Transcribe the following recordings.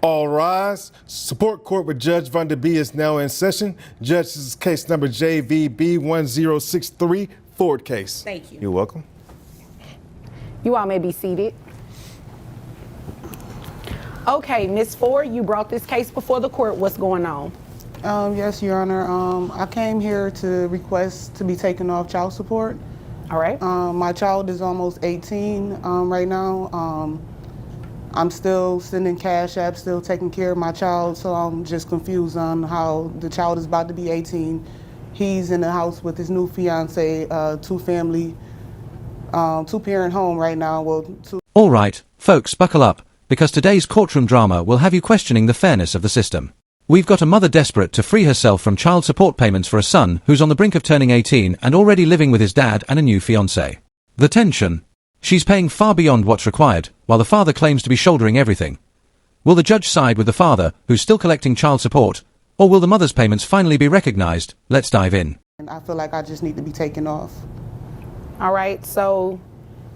All rise. Support court with Judge Van der Bee is now in session. Judge, this is case number JVB 1063, Ford case. Thank you. You're welcome. You all may be seated. Okay, Ms. Ford, you brought this case before the court. What's going on? Yes, Your Honor. I came here to request to be taken off child support. All right. My child is almost 18 right now. I'm still sending cash apps, still taking care of my child, so I'm just confused on how the child is about to be 18. He's in the house with his new fiance, two-parent home right now. All right, folks, buckle up, because today's courtroom drama will have you questioning the fairness of the system. We've got a mother desperate to free herself from child support payments for a son who's on the brink of turning 18 and already living with his dad and a new fiancé. The tension. She's paying far beyond what's required, while the father claims to be shouldering everything. Will the judge side with the father, who's still collecting child support, or will the mother's payments finally be recognized? Let's dive in. And I feel like I just need to be taken off. All right, so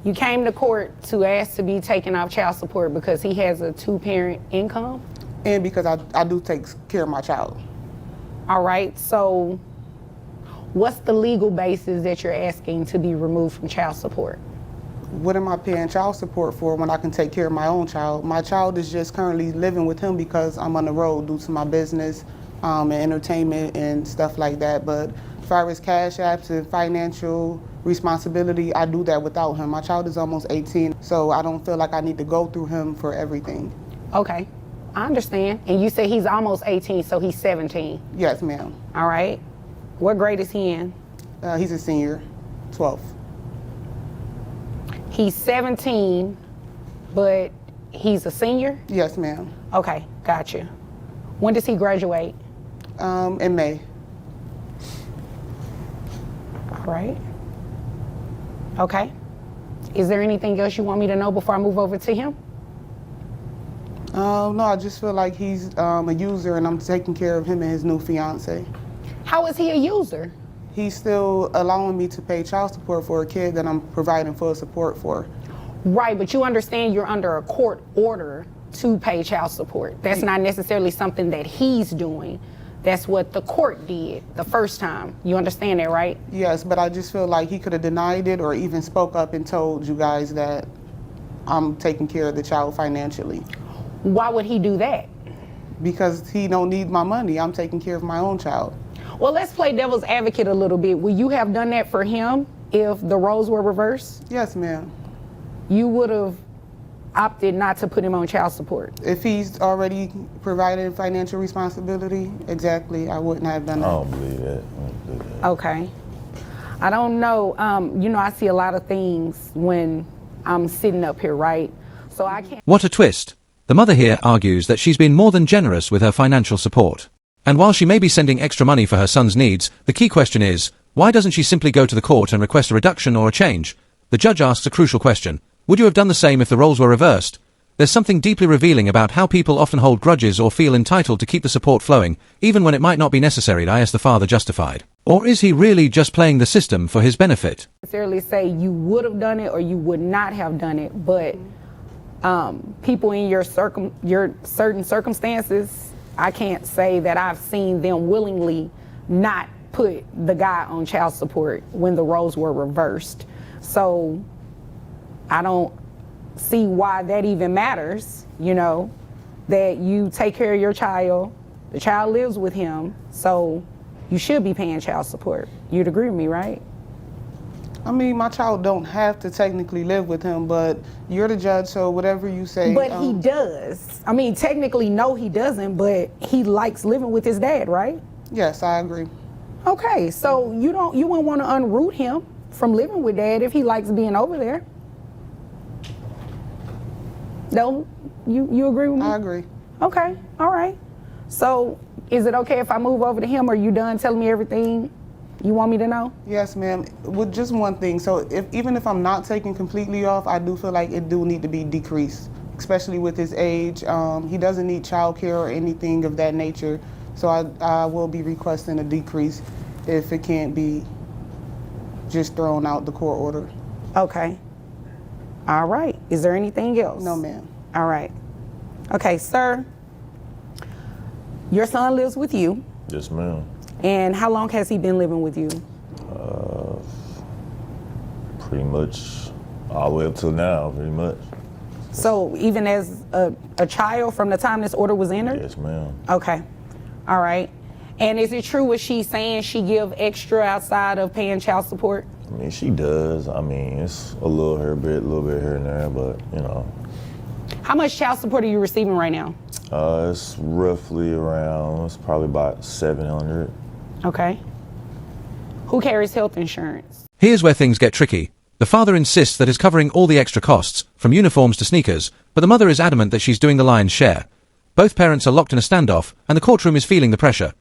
you came to court to ask to be taken off child support because he has a two-parent income? And because I do take care of my child. All right, so what's the legal basis that you're asking to be removed from child support? What am I paying child support for when I can take care of my own child? My child is just currently living with him because I'm on the road due to my business and entertainment and stuff like that. But as far as cash apps and financial responsibility, I do that without him. My child is almost 18, so I don't feel like I need to go through him for everything. Okay, I understand. And you say he's almost 18, so he's 17? Yes, ma'am. All right. What grade is he in? He's a senior, 12th. He's 17, but he's a senior? Yes, ma'am. Okay, gotcha. When does he graduate? In May. All right. Okay. Is there anything else you want me to know before I move over to him? No, I just feel like he's a user and I'm taking care of him and his new fiance. How is he a user? He's still allowing me to pay child support for a kid that I'm providing full support for. Right, but you understand you're under a court order to pay child support. That's not necessarily something that he's doing. That's what the court did the first time. You understand that, right? Yes, but I just feel like he could have denied it or even spoke up and told you guys that I'm taking care of the child financially. Why would he do that? Because he don't need my money. I'm taking care of my own child. Well, let's play devil's advocate a little bit. Will you have done that for him if the roles were reversed? Yes, ma'am. You would have opted not to put him on child support? If he's already provided financial responsibility, exactly, I wouldn't have done that. I don't believe that. Okay. I don't know. You know, I see a lot of things when I'm sitting up here, right? So I can't. What a twist. The mother here argues that she's been more than generous with her financial support. And while she may be sending extra money for her son's needs, the key question is, why doesn't she simply go to the court and request a reduction or a change? The judge asks a crucial question. Would you have done the same if the roles were reversed? There's something deeply revealing about how people often hold grudges or feel entitled to keep the support flowing, even when it might not be necessary. Is the father justified? Or is he really just playing the system for his benefit? Necessarily say you would have done it or you would not have done it, but people in your certain circumstances, I can't say that I've seen them willingly not put the guy on child support when the roles were reversed. So I don't see why that even matters, you know, that you take care of your child, the child lives with him, so you should be paying child support. You'd agree with me, right? I mean, my child don't have to technically live with him, but you're the judge, so whatever you say. But he does. I mean, technically, no, he doesn't, but he likes living with his dad, right? Yes, I agree. Okay, so you wouldn't want to unroot him from living with dad if he likes being over there. No, you agree with me? I agree. Okay, all right. So is it okay if I move over to him, or are you done telling me everything you want me to know? Yes, ma'am. With just one thing, so even if I'm not taken completely off, I do feel like it do need to be decreased, especially with his age. He doesn't need childcare or anything of that nature, so I will be requesting a decrease if it can't be just thrown out the court order. Okay. All right. Is there anything else? No, ma'am. All right. Okay, sir, Your son lives with you. Yes, ma'am. And how long has he been living with you? Pretty much all the way up till now, pretty much. So even as a child from the time this order was entered? Yes, ma'am. Okay. All right. And is it true what she's saying, she give extra outside of paying child support? I mean, she does. I mean, it's a little bit here and there, but, you know. How much child support are you receiving right now? It's roughly around, it's probably about 700. Okay. Who carries health insurance? Here's where things get tricky. The father insists that he's covering all the extra costs, from uniforms to sneakers, but the mother is adamant that she's doing the lion's share. Both parents are locked in a standoff, and the courtroom is feeling the pressure.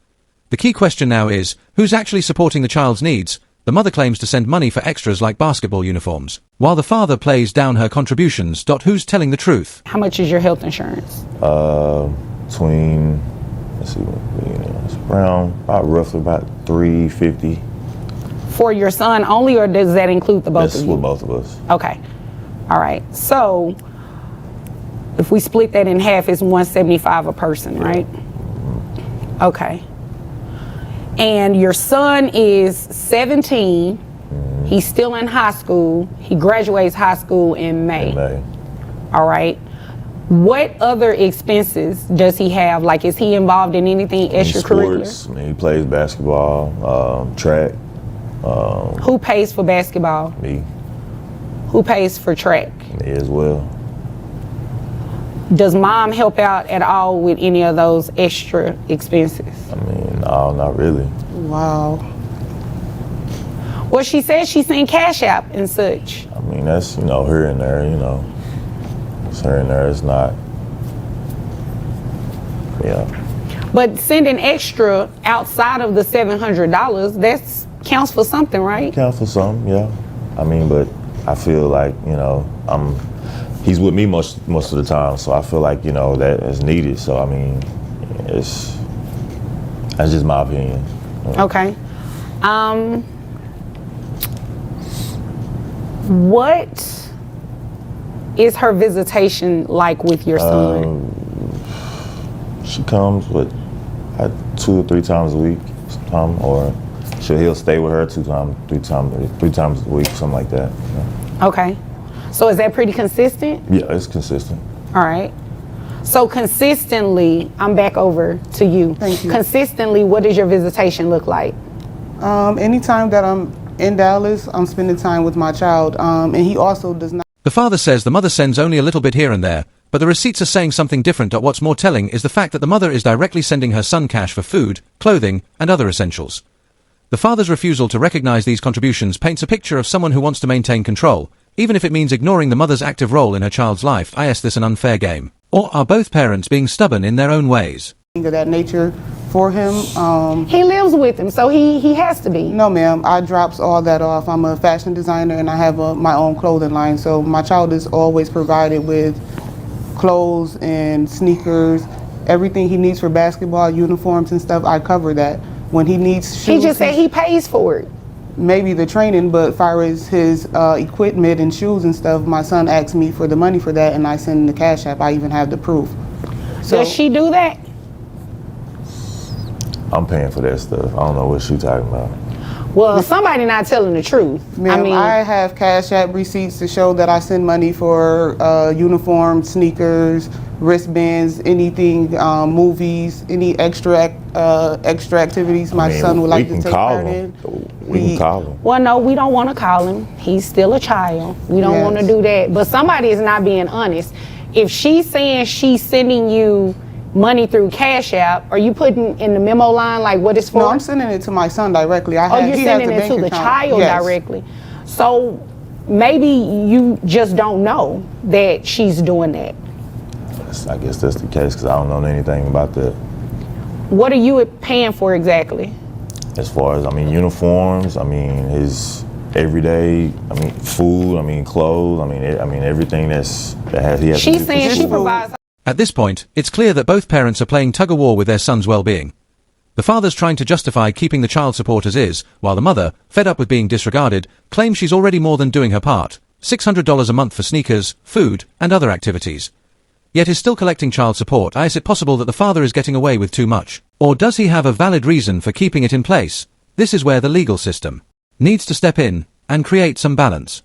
The key question now is, who's actually supporting the child's needs? The mother claims to send money for extras like basketball uniforms, while the father plays down her contributions. Who's telling the truth? How much is your health insurance? Between, let's see, it's around, roughly about $350. For your son only, or does that include the both That's of you? with both of us. Okay. All right. So if we split that in half, it's $175 a person, right? Okay. And your son is 17. He's still in high school. He graduates high school in May. In May. All right. What other expenses does he have? Like, is he involved in anything extracurricular? Sports, I mean, he plays basketball, track. Who pays for basketball? Me. Who pays for track? Me as well. Does mom help out at all with any of those extra expenses? I mean, no, not really. Wow. Well, she says she's seen Cash App and such. I mean, that's, you know, here and there, you know. It's here and there, it's not. Yeah. But sending extra outside of the $700, that's counts for something, right? Count for some, yeah. I mean, but I feel like, you know, he's with me most of the time, so I feel like, you know, that is needed. So I mean, that's just my opinion. Okay. What is her visitation like with your son? She comes with 2 or 3 times a week, sometime, or he'll stay with her 3 times a week, something like that. Yeah. Okay. So is that pretty consistent? Yeah, it's consistent. All right. So consistently, I'm back over to you. Thank you. Consistently, what does your visitation look like? Anytime that I'm in Dallas, I'm spending time with my child, and he also does not. The father says the mother sends only a little bit here and there, but the receipts are saying something different. What's more telling is the fact that the mother is directly sending her son cash for food, clothing, and other essentials. The father's refusal to recognize these contributions paints a picture of someone who wants to maintain control, even if it means ignoring the mother's active role in her child's life. Is this an unfair game? Or are both parents being stubborn in their own ways? Of that nature for him. He lives with him, so he has to be. No, ma'am. I drops all that off. I'm a fashion designer and I have my own clothing line. So my child is always provided with clothes and sneakers, everything he needs for basketball, uniforms and stuff. I cover that. When he needs shoes, He just said he pays for it. maybe the training, but as far as his equipment and shoes and stuff, my son asks me for the money for that and I send him the Cash App. I even have the proof. So Does she do that? I'm paying for that stuff. I don't know what she's talking about. Well, somebody not telling the truth. Ma'am, I have Cash App receipts to show that I send money for uniforms, sneakers, wristbands, anything, movies, any extra activities my son would like to take part in. We can call him. Well, no, we don't want to call him. He's still a child. We don't want to do that. But somebody is not being honest. If she's saying she's sending you money through Cash App, are you putting in the memo line like what it's for? No, I'm sending it to my son directly. You're sending it to the child directly. So maybe you just don't know that she's doing that. I guess that's the case because I don't know anything about that. What are you paying for exactly? As far as, I mean, uniforms, I mean, his everyday, I mean, food, I mean, clothes, I mean, everything he has to do. She's saying she provides. At this point, it's clear that both parents are playing tug-of-war with their son's well-being. The father's trying to justify keeping the child support as is, while the mother, fed up with being disregarded, claims she's already more than doing her part. $600 a month for sneakers, food, and other activities. yet is still collecting child support. Is it possible that the father is getting away with too much? Or does he have a valid reason for keeping it in place? This is where the legal system needs to step in and create some balance.